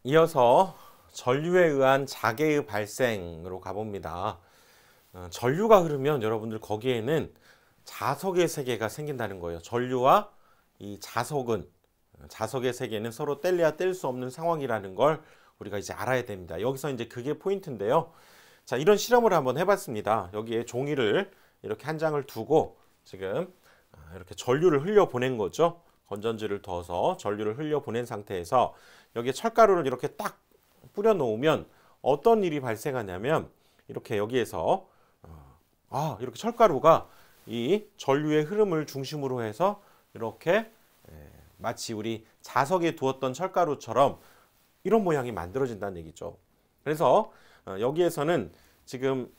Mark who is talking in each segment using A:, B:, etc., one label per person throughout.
A: 이어서 전류에 의한 자개의 발생으로 가봅니다. 전류가 흐르면 여러분들 거기에는 자석의 세계가 생긴다는 거예요. 전류와 이 자석의 세계는 서로 뗄래야 뗄 수 없는 상황이라는 걸 우리가 이제 알아야 됩니다. 여기서 이제 그게 포인트인데요. 자, 이런 실험을 한번 해봤습니다. 여기에 종이를 이렇게 한 장을 두고 지금 이렇게 전류를 흘려 보낸 거죠. 건전지를 넣어서 전류를 흘려 보낸 상태에서 여기에 철가루를 이렇게 딱 뿌려 놓으면 어떤 일이 발생하냐면 이렇게 여기에서 이렇게 철가루가 이 전류의 흐름을 중심으로 해서 이렇게 마치 우리 자석에 두었던 철가루처럼 이런 모양이 만들어진다는 얘기죠. 그래서 여기에서는 지금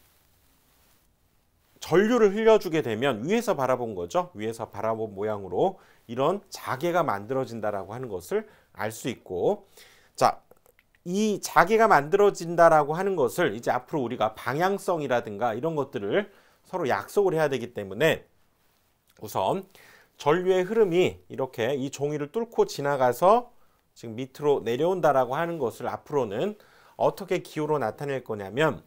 A: 전류를 흘려주게 되면 위에서 바라본 거죠. 위에서 바라본 모양으로 이런 자개가 만들어진다라고 하는 것을 알 수 있고, 자, 이 자개가 만들어진다라고 하는 것을 이제 앞으로 우리가 방향성이라든가 이런 것들을 서로 약속을 해야 되기 때문에 우선 전류의 흐름이 이렇게 이 종이를 뚫고 지나가서 지금 밑으로 내려온다라고 하는 것을 앞으로는 어떻게 기호로 나타낼 거냐면,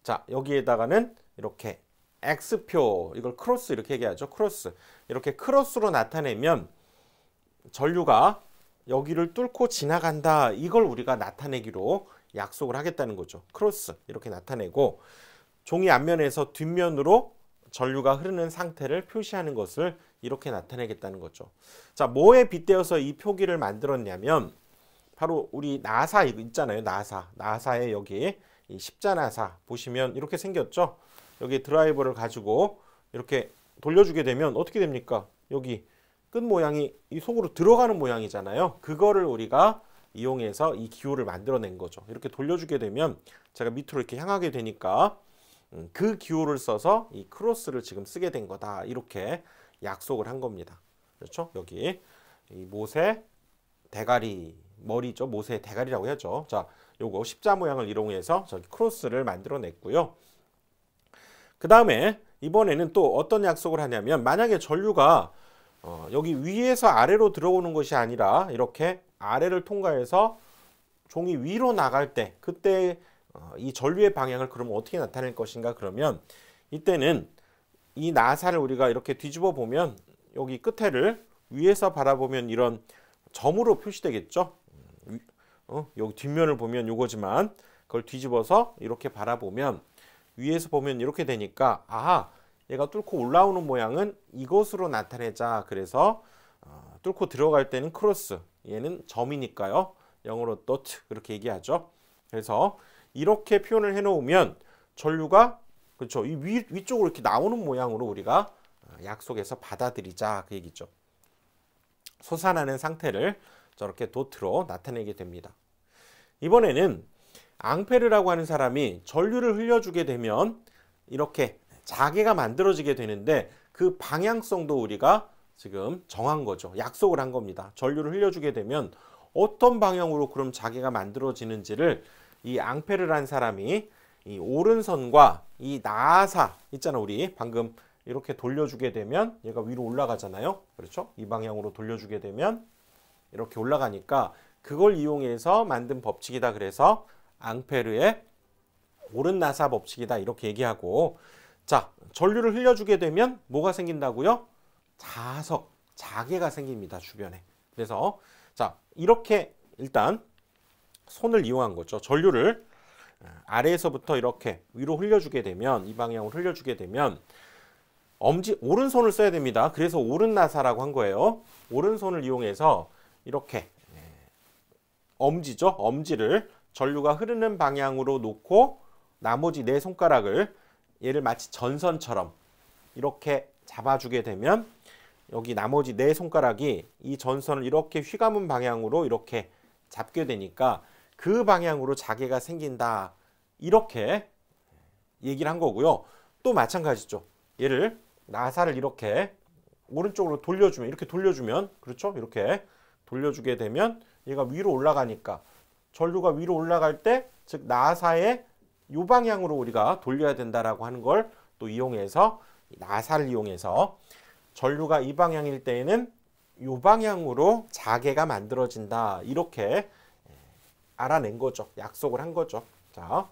A: 자, 여기에다가는 이렇게 X표, 이걸 크로스 이렇게 얘기하죠. 크로스. 이렇게 크로스로 나타내면 전류가 여기를 뚫고 지나간다. 이걸 우리가 나타내기로 약속을 하겠다는 거죠. 크로스 이렇게 나타내고 종이 앞면에서 뒷면으로 전류가 흐르는 상태를 표시하는 것을 이렇게 나타내겠다는 거죠. 자, 뭐에 빗대어서 이 표기를 만들었냐면 바로 우리 나사 있잖아요. 나사의 여기 이 십자나사 보시면 이렇게 생겼죠. 여기 드라이버를 가지고 이렇게 돌려주게 되면 어떻게 됩니까? 여기 끝 모양이 이 속으로 들어가는 모양이잖아요. 그거를 우리가 이용해서 이 기호를 만들어낸 거죠. 이렇게 돌려주게 되면 제가 밑으로 이렇게 향하게 되니까 그 기호를 써서 이 크로스를 지금 쓰게 된 거다. 이렇게 약속을 한 겁니다. 그렇죠? 여기 이 못의 대가리, 머리죠. 못의 대가리라고 하죠. 자, 요거 십자 모양을 이용해서 저기 크로스를 만들어냈고요. 그 다음에 이번에는 또 어떤 약속을 하냐면 만약에 전류가 여기 위에서 아래로 들어오는 것이 아니라 이렇게 아래를 통과해서 종이 위로 나갈 때 그때 이 전류의 방향을 그러면 어떻게 나타낼 것인가. 그러면 이때는 이 나사를 우리가 이렇게 뒤집어 보면 여기 끝에를 위에서 바라보면 이런 점으로 표시되겠죠. 여기 뒷면을 보면 요거지만 그걸 뒤집어서 이렇게 바라보면 위에서 보면 이렇게 되니까 얘가 뚫고 올라오는 모양은 이것으로 나타내자. 그래서 뚫고 들어갈 때는 크로스, 얘는 점이니까요. 영어로 dot 그렇게 얘기하죠. 그래서 이렇게 표현을 해놓으면 전류가 그렇죠. 이 위쪽으로 이렇게 나오는 모양으로 우리가 약속해서 받아들이자 그 얘기죠. 솟아나는 상태를 저렇게 도트로 나타내게 됩니다. 이번에는 앙페르라고 하는 사람이 전류를 흘려주게 되면 이렇게 자개가 만들어지게 되는데 그 방향성도 우리가 지금 정한 거죠. 약속을 한 겁니다. 전류를 흘려주게 되면 어떤 방향으로 그럼 자개가 만들어지는지를 이 앙페르라는 사람이 이 오른선과 이 나사 있잖아. 우리 방금 이렇게 돌려주게 되면 얘가 위로 올라가잖아요. 그렇죠? 이 방향으로 돌려주게 되면 이렇게 올라가니까 그걸 이용해서 만든 법칙이다. 그래서 앙페르의 오른나사 법칙이다. 이렇게 얘기하고, 자, 전류를 흘려주게 되면 뭐가 생긴다고요? 자개가 생깁니다. 주변에. 그래서 자, 이렇게 일단 손을 이용한 거죠. 전류를 아래에서부터 이렇게 위로 흘려주게 되면 이 방향으로 흘려주게 되면 오른손을 써야 됩니다. 그래서 오른나사라고 한 거예요. 오른손을 이용해서 이렇게 엄지죠. 엄지를 전류가 흐르는 방향으로 놓고 나머지 네 손가락을 얘를 마치 전선처럼 이렇게 잡아주게 되면 여기 나머지 네 손가락이 이 전선을 이렇게 휘감은 방향으로 이렇게 잡게 되니까 그 방향으로 자개가 생긴다. 이렇게 얘기를 한 거고요. 또 마찬가지죠. 얘를 나사를 이렇게 오른쪽으로 돌려주면 이렇게 돌려주면 그렇죠? 이렇게 돌려주게 되면 얘가 위로 올라가니까 전류가 위로 올라갈 때 즉 나사의 이 방향으로 우리가 돌려야 된다라고 하는 걸 또 이용해서 나사를 이용해서 전류가 이 방향일 때에는 이 방향으로 자개가 만들어진다. 이렇게 알아낸 거죠. 약속을 한 거죠. 자,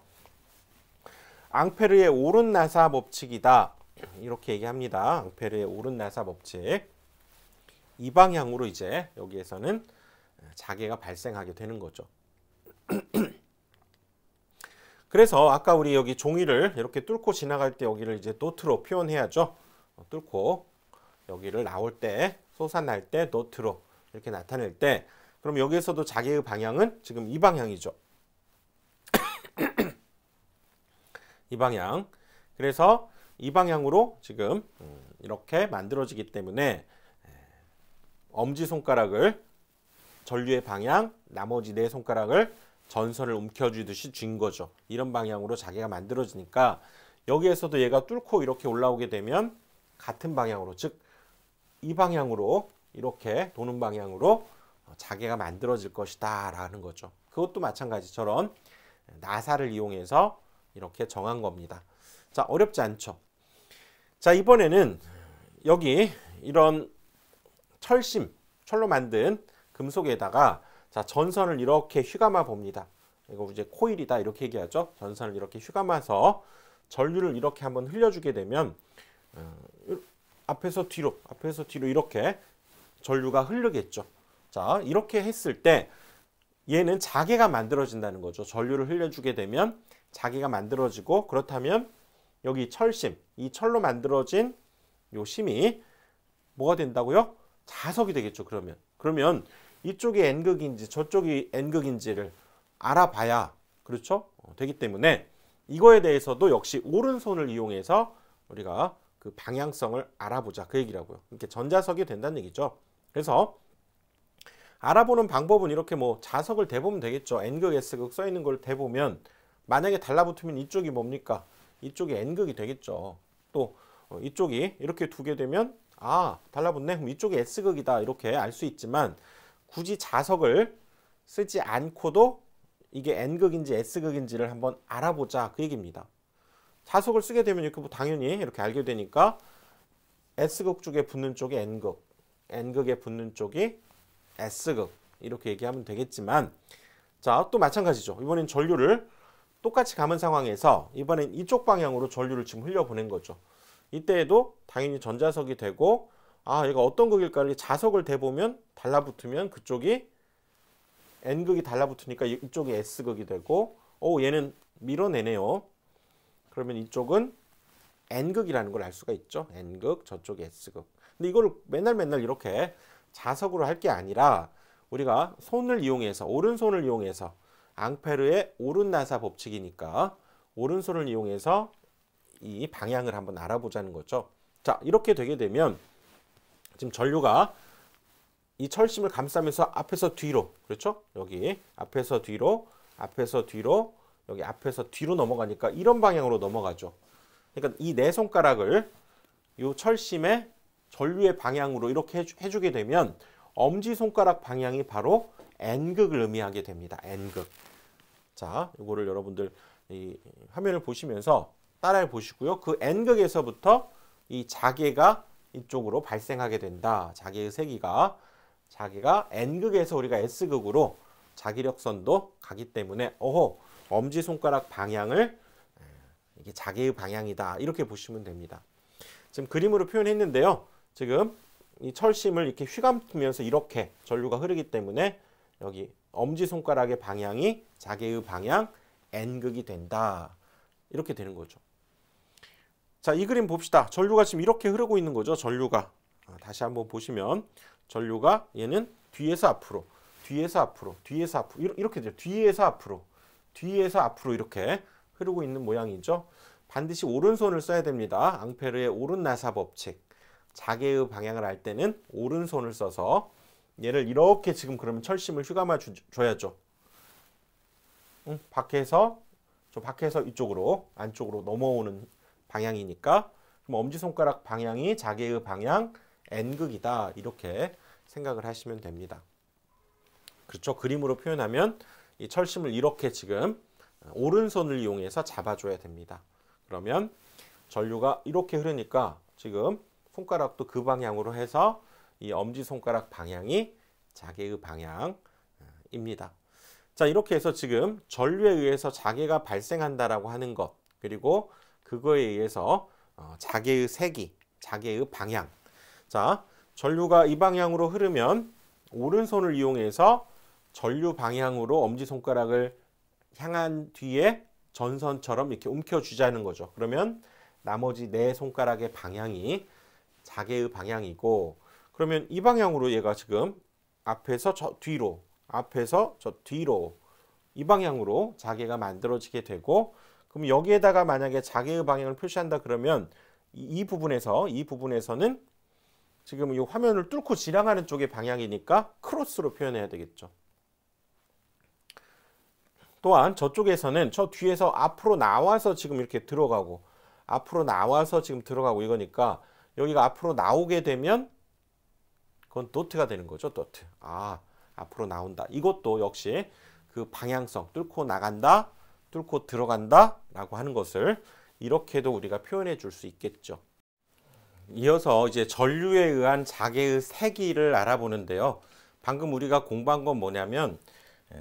A: 앙페르의 오른 나사 법칙이다. 이렇게 얘기합니다. 앙페르의 오른 나사 법칙. 이 방향으로 이제 여기에서는 자개가 발생하게 되는 거죠. 그래서 아까 우리 여기 종이를 이렇게 뚫고 지나갈 때 여기를 이제 노트로 표현해야죠. 뚫고 여기를 나올 때, 솟아날 때 노트로 이렇게 나타낼 때, 그럼 여기에서도 자개의 방향은 지금 이 방향이죠. 이 방향. 그래서 이 방향으로 지금 이렇게 만들어지기 때문에 엄지손가락을 전류의 방향, 나머지 네 손가락을 전선을 움켜쥐듯이 쥔 거죠. 이런 방향으로 자개가 만들어지니까 여기에서도 얘가 뚫고 이렇게 올라오게 되면 같은 방향으로, 즉 이 방향으로 이렇게 도는 방향으로 자개가 만들어질 것이다 라는 거죠. 그것도 마찬가지처럼 나사를 이용해서 이렇게 정한 겁니다. 자, 어렵지 않죠. 자, 이번에는 여기 이런 철로 만든 금속에다가 자, 전선을 이렇게 휘감아 봅니다. 이거 이제 코일이다 이렇게 얘기하죠. 전선을 이렇게 휘감아서 전류를 이렇게 한번 흘려주게 되면 앞에서 뒤로 이렇게 전류가 흐르겠죠. 자, 이렇게 했을 때 얘는 자개가 만들어진다는 거죠. 전류를 흘려주게 되면 자개가 만들어지고, 그렇다면 여기 철심, 이 철로 만들어진 요 심이 뭐가 된다고요? 자석이 되겠죠. 그러면 이쪽이 N극인지 저쪽이 N극인지를 알아봐야, 그렇죠? 되기 때문에 이거에 대해서도 역시 오른손을 이용해서 우리가 그 방향성을 알아보자, 그 얘기라고요. 이렇게 전자석이 된다는 얘기죠. 그래서 알아보는 방법은 이렇게 뭐 자석을 대보면 되겠죠. N극, S극 써 있는 걸 대보면 만약에 달라붙으면 이쪽이 뭡니까? 이쪽이 N극이 되겠죠. 또 이쪽이 이렇게 두게 되면 달라붙네. 그럼 이쪽이 S극이다. 이렇게 알 수 있지만 굳이 자석을 쓰지 않고도 이게 N극인지 S극인지를 한번 알아보자, 그 얘기입니다. 자석을 쓰게 되면 이렇게 뭐 당연히 이렇게 알게 되니까 S극 쪽에 붙는 쪽이 N극, N극에 붙는 쪽이 S극 이렇게 얘기하면 되겠지만, 자, 또 마찬가지죠. 이번엔 전류를 똑같이 감은 상황에서 이번엔 이쪽 방향으로 전류를 지금 흘려보낸 거죠. 이때에도 당연히 전자석이 되고, 얘가 어떤 극일까를 자석을 대보면 달라붙으면 그쪽이 N극이 달라붙으니까 이쪽이 S극이 되고, 얘는 밀어내네요. 그러면 이쪽은 N극이라는 걸 알 수가 있죠. N극, 저쪽이 S극. 근데 이걸 맨날 이렇게 자석으로 할 게 아니라 우리가 손을 이용해서, 오른손을 이용해서, 앙페르의 오른 나사 법칙이니까 오른손을 이용해서 이 방향을 한번 알아보자는 거죠. 자, 이렇게 되게 되면 지금 전류가 이 철심을 감싸면서 앞에서 뒤로, 그렇죠? 여기 앞에서 뒤로, 여기 앞에서 뒤로 넘어가니까 이런 방향으로 넘어가죠. 그러니까 이 네 손가락을 이 철심의 전류의 방향으로 이렇게 해주게 되면 엄지손가락 방향이 바로 N극을 의미하게 됩니다. N극. 자, 이거를 여러분들 이 화면을 보시면서 따라해 보시고요. 그 N극에서부터 이 자개가 이쪽으로 발생하게 된다. 자개의 세기가 N극에서 우리가 S극으로 자기력선도 가기 때문에 엄지손가락 방향을 이게 자개의 방향이다. 이렇게 보시면 됩니다. 지금 그림으로 표현했는데요. 지금 이 철심을 이렇게 휘감으면서 이렇게 전류가 흐르기 때문에 여기 엄지손가락의 방향이 자개의 방향 N극이 된다. 이렇게 되는 거죠. 자, 이 그림 봅시다. 전류가 지금 이렇게 흐르고 있는 거죠. 전류가. 다시 한번 보시면 전류가 얘는 뒤에서 앞으로 이렇게 돼요. 뒤에서 앞으로 이렇게 흐르고 있는 모양이죠. 반드시 오른손을 써야 됩니다. 앙페르의 오른 나사 법칙. 자개의 방향을 알 때는 오른손을 써서 얘를 이렇게 지금 그러면 철심을 휘감아 줘야죠. 밖에서 이쪽으로 안쪽으로 넘어오는 방향이니까, 그럼 엄지손가락 방향이 자개의 방향 N극이다. 이렇게 생각을 하시면 됩니다. 그렇죠. 그림으로 표현하면 이 철심을 이렇게 지금 오른손을 이용해서 잡아줘야 됩니다. 그러면 전류가 이렇게 흐르니까 지금 손가락도 그 방향으로 해서 이 엄지손가락 방향이 자개의 방향입니다. 자, 이렇게 해서 지금 전류에 의해서 자개가 발생한다라고 하는 것, 그리고 그거에 의해서 자개의 세기, 자개의 방향. 자, 전류가 이 방향으로 흐르면 오른손을 이용해서 전류 방향으로 엄지손가락을 향한 뒤에 전선처럼 이렇게 움켜쥐자는 거죠. 그러면 나머지 네 손가락의 방향이 자개의 방향이고, 그러면 이 방향으로 얘가 지금 앞에서 저 뒤로, 앞에서 저 뒤로 이 방향으로 자개가 만들어지게 되고, 그럼 여기에다가 만약에 자개의 방향을 표시한다 그러면 이 부분에서는 지금 이 화면을 뚫고 지나가는 쪽의 방향이니까 크로스로 표현해야 되겠죠. 또한 저쪽에서는 저 뒤에서 앞으로 나와서 지금 이렇게 들어가고, 앞으로 나와서 지금 들어가고 이거니까 여기가 앞으로 나오게 되면 그건 도트가 되는 거죠. 도트. 아, 앞으로 나온다. 이것도 역시 그 방향성, 뚫고 나간다, 뚫고 들어간다 라고 하는 것을 이렇게도 우리가 표현해 줄 수 있겠죠. 이어서 이제 전류에 의한 자개의 세기를 알아보는데요. 방금 우리가 공부한 건 뭐냐면,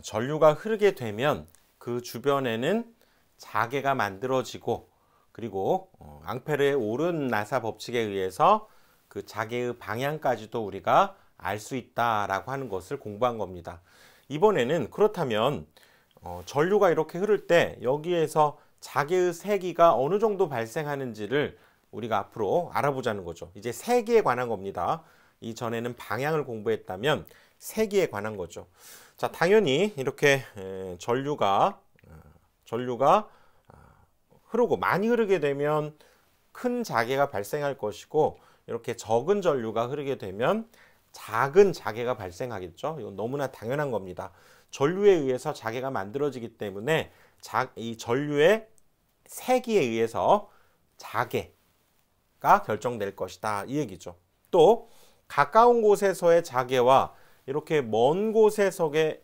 A: 전류가 흐르게 되면 그 주변에는 자개가 만들어지고, 그리고 앙페르의 오른 나사 법칙에 의해서 그 자개의 방향까지도 우리가 알 수 있다라고 하는 것을 공부한 겁니다. 이번에는 그렇다면 전류가 이렇게 흐를 때 여기에서 자개의 세기가 어느 정도 발생하는지를 우리가 앞으로 알아보자는 거죠. 이제 세기에 관한 겁니다. 이전에는 방향을 공부했다면 세기에 관한 거죠. 자, 당연히 이렇게 전류가 흐르고 많이 흐르게 되면 큰 자개가 발생할 것이고, 이렇게 적은 전류가 흐르게 되면 작은 자개가 발생하겠죠. 이건 너무나 당연한 겁니다. 전류에 의해서 자개가 만들어지기 때문에 이 전류의 세기에 의해서 자개가 결정될 것이다, 이 얘기죠. 또 가까운 곳에서의 자개와 이렇게 먼 곳에서의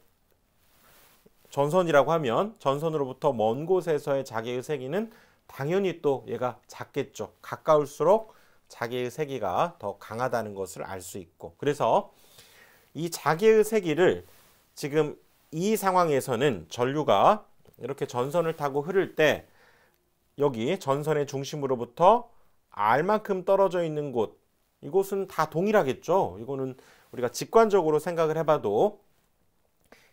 A: 전선이라고 하면 전선으로부터 먼 곳에서의 자개의 세기는 당연히 또 얘가 작겠죠. 가까울수록 자개의 세기가 더 강하다는 것을 알 수 있고, 그래서 이 자개의 세기를 지금 이 상황에서는 전류가 이렇게 전선을 타고 흐를 때 여기 전선의 중심으로부터 R만큼 떨어져 있는 곳, 이곳은 다 동일하겠죠. 이거는 우리가 직관적으로 생각을 해봐도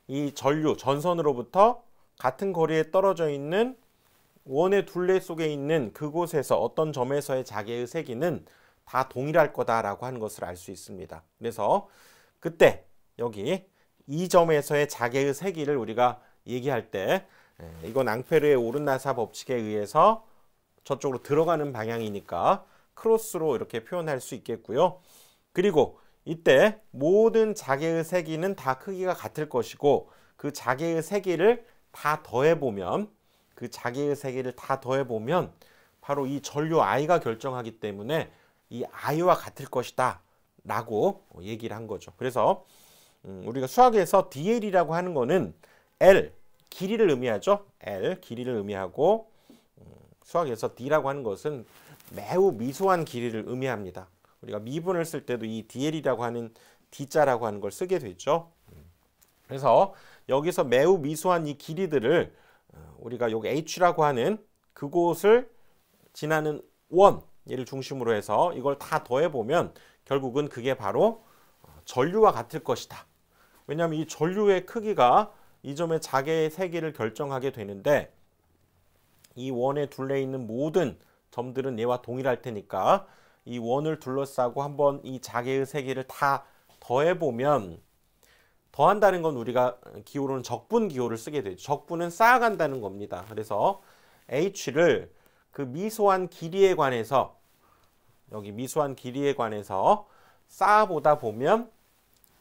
A: 이 전류, 전선으로부터 같은 거리에 떨어져 있는 원의 둘레 속에 있는 그곳에서 어떤 점에서의 자개의 세기는 다 동일할 거다라고 하는 것을 알 수 있습니다. 그래서 그때 여기 이 점에서의 자개의 세기를 우리가 얘기할 때 이건 앙페르의 오른 나사 법칙에 의해서 저쪽으로 들어가는 방향이니까 크로스로 이렇게 표현할 수 있겠고요. 그리고 이때 모든 자개의 세기는 다 크기가 같을 것이고, 그 자개의 세기를 다 더해보면 바로 이 전류 I가 결정하기 때문에 이 I와 같을 것이다 라고 얘기를 한 거죠. 그래서 우리가 수학에서 DL이라고 하는 거는 L, 길이를 의미하죠. L, 길이를 의미하고, 수학에서 D라고 하는 것은 매우 미소한 길이를 의미합니다. 우리가 미분을 쓸 때도 이 DL이라고 하는 D자라고 하는 걸 쓰게 되죠. 그래서 여기서 매우 미소한 이 길이들을 우리가 여기 H라고 하는 그곳을 지나는 원, 얘를 중심으로 해서 이걸 다 더해보면 결국은 그게 바로 전류와 같을 것이다. 왜냐하면 이 전류의 크기가 이 점의 자개의 세기를 결정하게 되는데, 이 원에 둘레 있는 모든 점들은 얘와 동일할 테니까 이 원을 둘러싸고 한번 이 자개의 세기를 다 더해보면, 더한다는 건 우리가 기호로는 적분 기호를 쓰게 되죠. 적분은 쌓아간다는 겁니다. 그래서 H를 그 미소한 길이에 관해서, 여기 미소한 길이에 관해서 쌓아보다 보면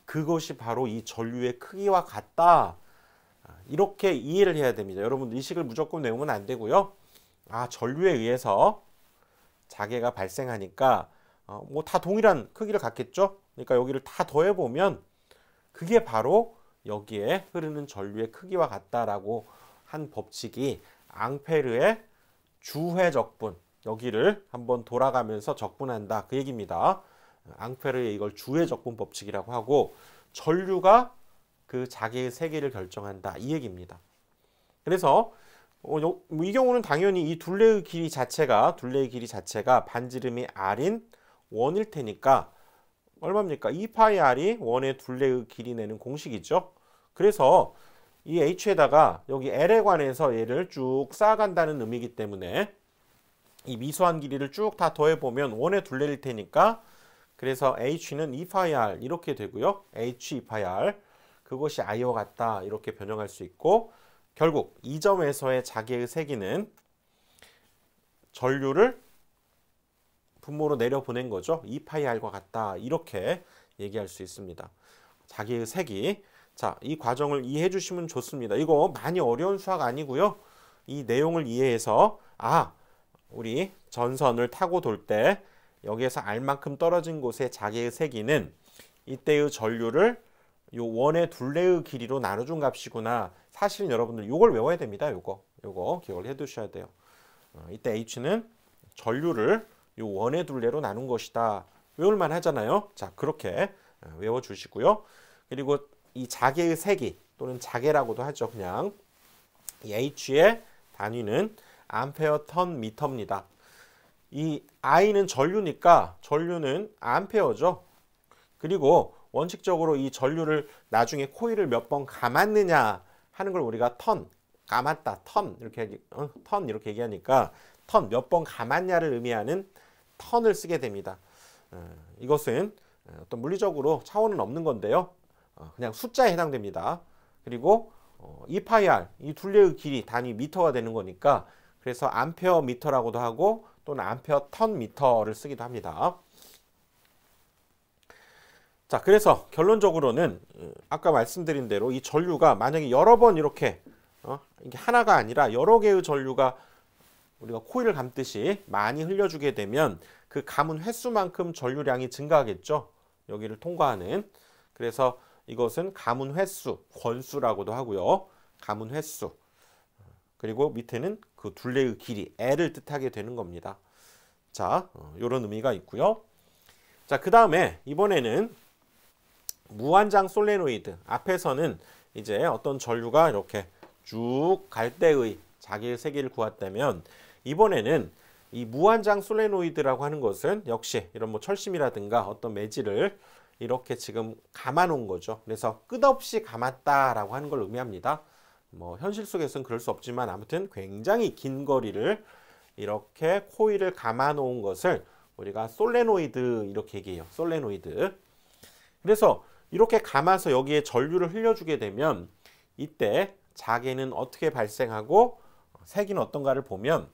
A: 그것이 바로 이 전류의 크기와 같다, 이렇게 이해를 해야 됩니다. 여러분 의식을 무조건 외우면 안 되고요. 아, 전류에 의해서 자개가 발생하니까 뭐 다 동일한 크기를 갖겠죠. 그러니까 여기를 다 더해보면 그게 바로 여기에 흐르는 전류의 크기와 같다라고 한 법칙이 앙페르의 주회 적분, 여기를 한번 돌아가면서 적분한다, 그 얘기입니다. 앙페르의 이걸 주회 적분 법칙이라고 하고, 전류가 그 자개의 세기를 결정한다 이 얘기입니다. 그래서 이 경우는 당연히 이 둘레의 길이 자체가 반지름이 r인 원일 테니까 얼마입니까? 2파이 r이 원의 둘레의 길이 내는 공식이죠. 그래서 이 h에다가 여기 l에 관해서 얘를 쭉 쌓아간다는 의미이기 때문에 이 미소한 길이를 쭉 다 더해보면 원의 둘레일 테니까 그래서 h는 2파이 r 이렇게 되고요. h 2파이 r 그것이 i와 같다 이렇게 변형할 수 있고 결국 이 점에서의 자개의 세기는 전류를 분모로 내려보낸 거죠. 2파이 r과 같다 이렇게 얘기할 수 있습니다. 자개의 세기. 자, 이 과정을 이해해 주시면 좋습니다. 이거 많이 어려운 수학 아니고요. 이 내용을 이해해서 우리 전선을 타고 돌 때 여기에서 r만큼 떨어진 곳의 자개의 세기는 이때의 전류를 요 원의 둘레의 길이로 나눠준 값이구나. 사실은 여러분들 이걸 외워야 됩니다. 요거 기억을 해 두셔야 돼요. 이때 h는 전류를 요 원의 둘레로 나눈 것이다. 외울만 하잖아요. 자, 그렇게 외워 주시고요. 그리고 이 자개의 세기 또는 자개라고도 하죠. 그냥 이 h의 단위는 암페어 턴 미터입니다. 이 i는 전류니까 전류는 암페어죠. 그리고 원칙적으로 이 전류를 나중에 코일을 몇 번 감았느냐 하는 걸 우리가 감았다, 턴 이렇게 얘기하니까 턴 몇 번 감았냐를 의미하는 턴을 쓰게 됩니다. 이것은 어떤 물리적으로 차원은 없는 건데요. 그냥 숫자에 해당됩니다. 그리고 2파이 r 이 둘레의 길이 단위 미터가 되는 거니까 그래서 암페어 미터라고도 하고 또는 암페어 턴 미터를 쓰기도 합니다. 자, 그래서 결론적으로는 아까 말씀드린 대로 이 전류가 만약에 여러 번 이렇게 이게 하나가 아니라 여러 개의 전류가 우리가 코일을 감듯이 많이 흘려주게 되면 그 감은 횟수만큼 전류량이 증가하겠죠. 여기를 통과하는. 그래서 이것은 감은 횟수, 권수라고도 하고요. 감은 횟수. 그리고 밑에는 그 둘레의 길이, L을 뜻하게 되는 겁니다. 자, 이런 의미가 있고요. 자, 그 다음에 이번에는 무한장 솔레노이드. 앞에서는 이제 어떤 전류가 이렇게 쭉 갈 때의 자개의 세기를 구했다면 이번에는 이 무한장 솔레노이드라고 하는 것은 역시 이런 뭐 철심이라든가 어떤 매질을 이렇게 지금 감아 놓은 거죠. 그래서 끝없이 감았다라고 하는 걸 의미합니다. 뭐 현실 속에서는 그럴 수 없지만 아무튼 굉장히 긴 거리를 이렇게 코일을 감아 놓은 것을 우리가 솔레노이드 이렇게 얘기해요. 솔레노이드. 그래서 이렇게 감아서 여기에 전류를 흘려주게 되면 이때 자개는 어떻게 발생하고 세기는 어떤가를 보면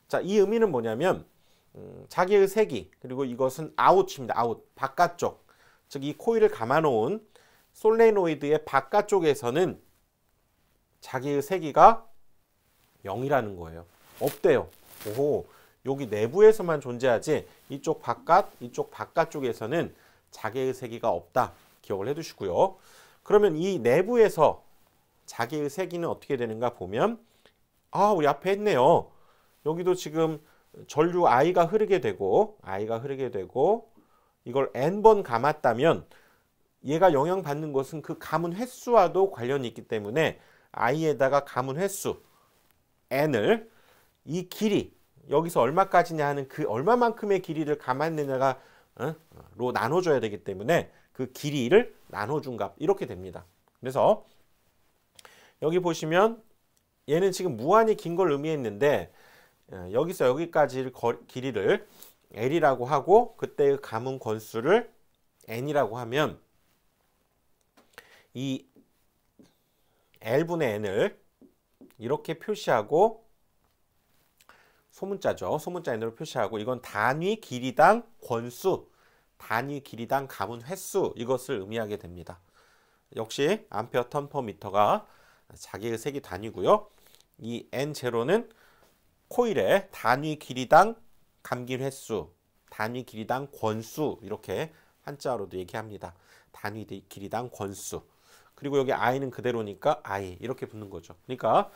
A: 자, 이 의미는 뭐냐면 자개의 세기 그리고 이것은 아웃입니다. 아웃, 바깥쪽. 즉 이 코일을 감아 놓은 솔레노이드의 바깥쪽에서는 자개의 세기가 0이라는 거예요. 없대요. 오호, 여기 내부에서만 존재하지 이쪽 바깥쪽에서는 자개의 세기가 없다. 기억을 해 두시고요. 그러면 이 내부에서 자개의 세기는 어떻게 되는가 보면 우리 앞에 했네요. 여기도 지금 전류 I가 흐르게 되고 이걸 N번 감았다면 얘가 영향받는 것은 그 감은 횟수와도 관련이 있기 때문에 I에다가 감은 횟수 N을 이 길이 여기서 얼마까지냐 하는 그 얼마만큼의 길이를 감았느냐가 로 나눠줘야 되기 때문에 그 길이를 나눠준 값 이렇게 됩니다. 그래서 여기 보시면 얘는 지금 무한히 긴 걸 의미했는데 여기서 여기까지 길이를 L이라고 하고 그때의 감은 건수를 N이라고 하면 이 L분의 N을 이렇게 표시하고 소문자죠. 소문자 N으로 표시하고 이건 단위 길이당 권수, 단위 길이당 감은 횟수 이것을 의미하게 됩니다. 역시 암페어 턴 퍼 미터가 자개의 세기 단위고요. 이 N0는 코일의 단위 길이당 감길 횟수, 단위 길이당 권수 이렇게 한자어로도 얘기합니다. 단위 길이당 권수. 그리고 여기 I는 그대로니까 I 이렇게 붙는 거죠. 그러니까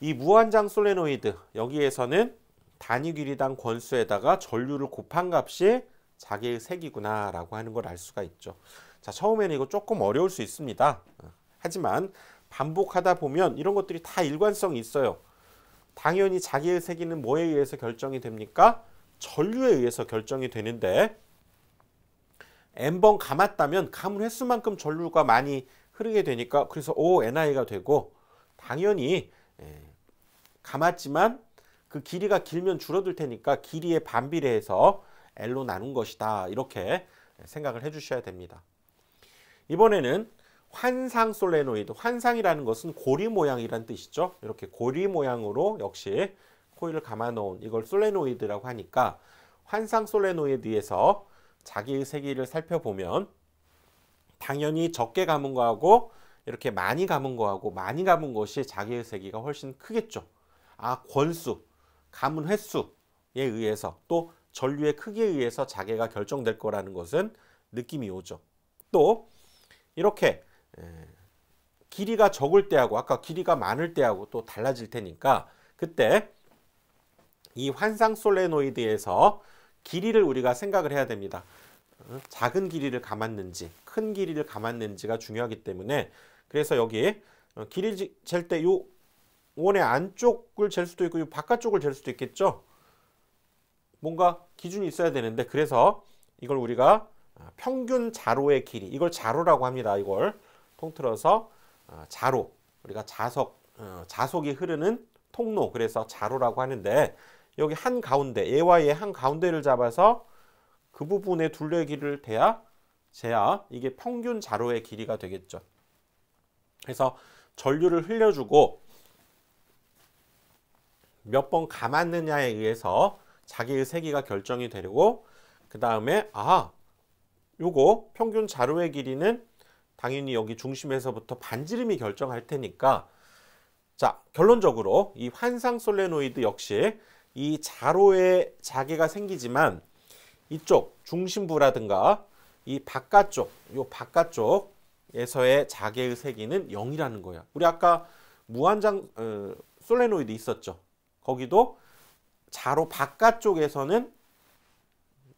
A: 이 무한장 솔레노이드 여기에서는 단위 길이당 권수에다가 전류를 곱한 값이 자개의 세기구나 라고 하는 걸 알 수가 있죠. 자, 처음에는 이거 조금 어려울 수 있습니다. 하지만 반복하다 보면 이런 것들이 다 일관성이 있어요. 당연히 자기의 세기는 뭐에 의해서 결정이 됩니까? 전류에 의해서 결정이 되는데 n번 감았다면 감은 횟수만큼 전류가 많이 흐르게 되니까 그래서 ONI가 되고 당연히 감았지만 그 길이가 길면 줄어들 테니까 길이에 반비례해서 L로 나눈 것이다. 이렇게 생각을 해주셔야 됩니다. 이번에는 환상 솔레노이드. 환상이라는 것은 고리 모양이란 뜻이죠. 이렇게 고리 모양으로 역시 코일을 감아 놓은 이걸 솔레노이드라고 하니까 환상 솔레노이드에서 자기의 세기를 살펴보면 당연히 적게 감은 거하고 이렇게 많이 감은 거하고 많이 감은 것이 자기의 세기가 훨씬 크겠죠. 권수, 감은 횟수에 의해서 또 전류의 크기에 의해서 자개가 결정될 거라는 것은 느낌이 오죠. 또 이렇게 길이가 적을 때하고 아까 길이가 많을 때하고 또 달라질 테니까 그때 이 환상 솔레노이드에서 길이를 우리가 생각을 해야 됩니다. 작은 길이를 감았는지 큰 길이를 감았는지가 중요하기 때문에 그래서 여기 길이 잴 때 요 원의 안쪽을 잴 수도 있고 요 바깥쪽을 잴 수도 있겠죠. 뭔가 기준이 있어야 되는데 그래서 이걸 우리가 평균 자로의 길이 이걸 자로라고 합니다. 이걸 통틀어서 자로 우리가 자석이 흐르는 통로 그래서 자로라고 하는데 여기 한 가운데 얘와 얘 한 가운데를 잡아서 그 부분의 둘레의 길이를 재야 이게 평균 자로의 길이가 되겠죠. 그래서 전류를 흘려주고 몇 번 감았느냐에 의해서 자기의 세기가 결정이 되고 그 다음에 요거 평균 자로의 길이는 당연히 여기 중심에서부터 반지름이 결정할 테니까 자 결론적으로 이 환상 솔레노이드 역시 이 자로에 자개가 생기지만 이쪽 중심부라든가 이 바깥쪽 요 바깥쪽에서의 자개의 세기는 0이라는 거예요. 우리 아까 무한장 솔레노이드 있었죠. 거기도 자로 바깥쪽에서는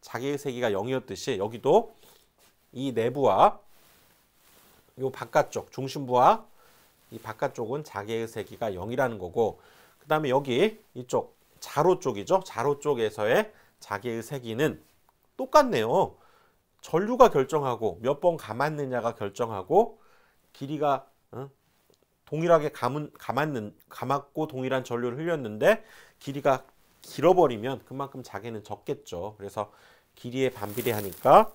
A: 자개의 세기가 0이었듯이 여기도 이 내부와 요 바깥쪽 중심부와 이 바깥쪽은 자개의 세기가 0이라는 거고 그 다음에 여기 이쪽 자로 쪽이죠. 자로 쪽에서의 자개의 세기는 똑같네요. 전류가 결정하고 몇 번 감았느냐가 결정하고 길이가 동일하게 감았고 동일한 전류를 흘렸는데 길이가 길어버리면 그만큼 자개는 적겠죠. 그래서 길이에 반비례하니까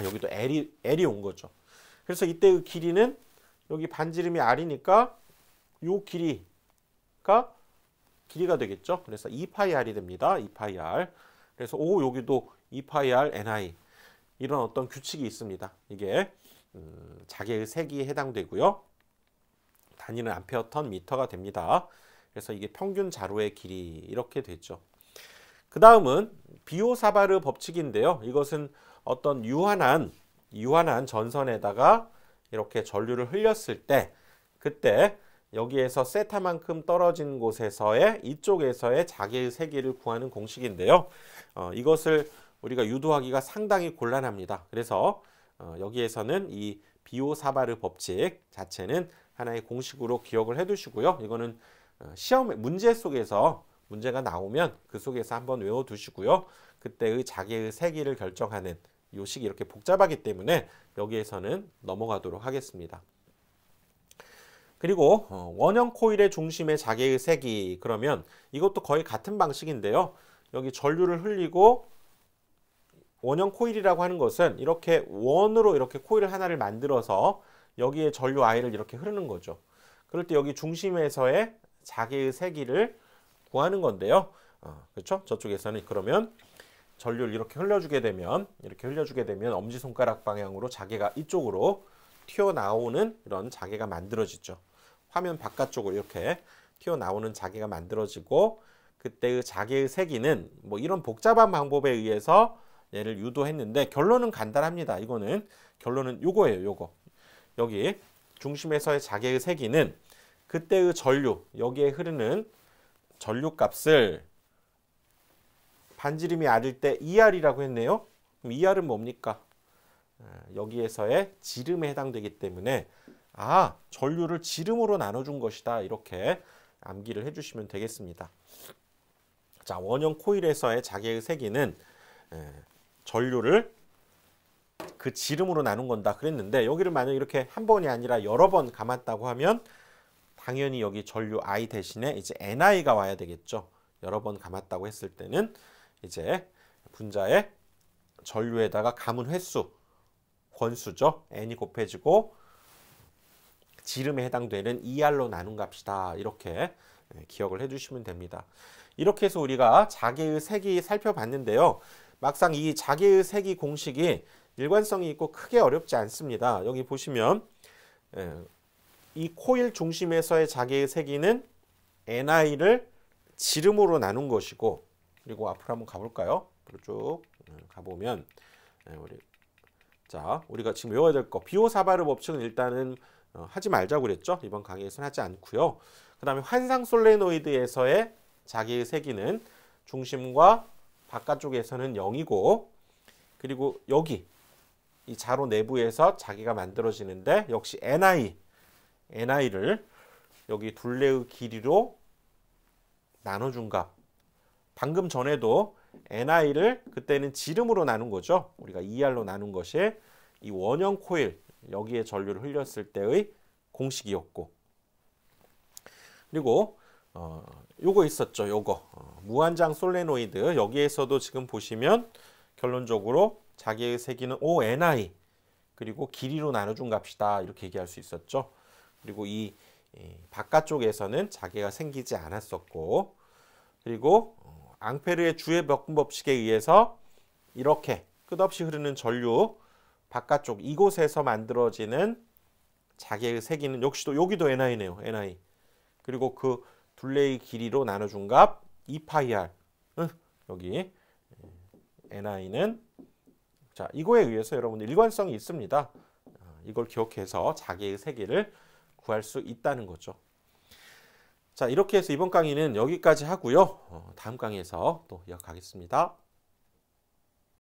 A: 여기도 L이 온 거죠. 그래서 이때 그 길이는 여기 반지름이 R이니까 요 길이가 되겠죠. 그래서 2파이 R이 됩니다. 2파이 R. 그래서 여기도 2파이 R NI 이런 어떤 규칙이 있습니다. 이게 자개의 세기에 해당되고요. 단위는 암페어 턴 미터가 됩니다. 그래서 이게 평균 자로의 길이 이렇게 되죠. 그 다음은 비오사바르 법칙인데요. 이것은 어떤 유한한 전선에다가 이렇게 전류를 흘렸을 때 그때 여기에서 세타만큼 떨어진 곳에서의 이쪽에서의 자개의 세기를 구하는 공식인데요. 이것을 우리가 유도하기가 상당히 곤란합니다. 그래서 여기에서는 이 비오사바르 법칙 자체는 하나의 공식으로 기억을 해 두시고요. 이거는 시험 문제 속에서 문제가 나오면 그 속에서 한번 외워 두시고요. 그때의 자개의 세기를 결정하는 요식이 이렇게 복잡하기 때문에 여기에서는 넘어가도록 하겠습니다. 그리고 원형 코일의 중심의 자개의 세기 그러면 이것도 거의 같은 방식인데요. 여기 전류를 흘리고 원형 코일이라고 하는 것은 이렇게 원으로 이렇게 코일 하나를 만들어서 여기에 전류 I를 이렇게 흐르는 거죠. 그럴 때 여기 중심에서의 자개의 세기를 구하는 건데요. 그렇죠? 저쪽에서는 그러면 전류를 이렇게 흘려주게 되면 엄지손가락 방향으로 자개가 이쪽으로 튀어나오는 이런 자개가 만들어지죠. 화면 바깥쪽으로 이렇게 튀어나오는 자개가 만들어지고 그때의 자개의 세기는 뭐 이런 복잡한 방법에 의해서 얘를 유도했는데 결론은 간단합니다. 결론은 요거예요. 요거. 여기 중심에서의 자개의 세기는 그때의 전류, 여기에 흐르는 전류 값을 반지름이 R일 때 2R이라고 했네요. 그럼 2R은 뭡니까? 여기에서의 지름에 해당되기 때문에 전류를 지름으로 나눠준 것이다. 이렇게 암기를 해주시면 되겠습니다. 자, 원형 코일에서의 자개의 세기는 전류를 그 지름으로 나눈 건다 그랬는데, 여기를 만약 이렇게 한 번이 아니라 여러 번 감았다고 하면 당연히 여기 전류 I 대신에 이제 NI가 와야 되겠죠. 여러 번 감았다고 했을 때는 이제 분자의 전류에다가 감은 횟수, 권수죠. N이 곱해지고 지름에 해당되는 ER로 나눈 값이다. 이렇게 기억을 해주시면 됩니다. 이렇게 해서 우리가 자개의 세기 살펴봤는데요. 막상 이 자개의 세기 공식이 일관성이 있고 크게 어렵지 않습니다. 여기 보시면 이 코일 중심에서의 자개의 세기는 NI를 지름으로 나눈 것이고, 그리고 앞으로 한번 가볼까요? 앞으로 쭉 가보면 우리가 지금 외워야 될 거, 비오사바르 법칙은 일단은 하지 말자고 그랬죠. 이번 강의에서는 하지 않고요. 그 다음에 환상 솔레노이드에서의 자개의 세기는 중심과 바깥쪽에서는 0이고, 그리고 여기 이 자로 내부에서 자개가 만들어지는데 역시 NI를 여기 둘레의 길이로 나눠준 값. 방금 전에도 NI를 그때는 지름으로 나눈 거죠. 우리가 ER로 나눈 것이 이 원형 코일 여기에 전류를 흘렸을 때의 공식이었고, 그리고 요거 있었죠. 요거 무한장 솔레노이드, 여기에서도 지금 보시면 결론적으로 자개의 세기는 ONI 그리고 길이로 나눠준 값이다. 이렇게 얘기할 수 있었죠. 그리고 이 바깥쪽에서는 자개가 생기지 않았었고, 그리고 앙페르의 주의 몇분 법칙에 의해서 이렇게 끝없이 흐르는 전류 바깥쪽 이곳에서 만들어지는 자개의 세기는 역시도 여기도 NI네요. NI. 그리고 그 둘레의 길이로 나눠준 값 2파이R. 여기 NI는 이거에 의해서 여러분들 일관성이 있습니다. 이걸 기억해서 자개의 세기를 구할 수 있다는 거죠. 자, 이렇게 해서 이번 강의는 여기까지 하고요. 다음 강의에서 또 이어가겠습니다.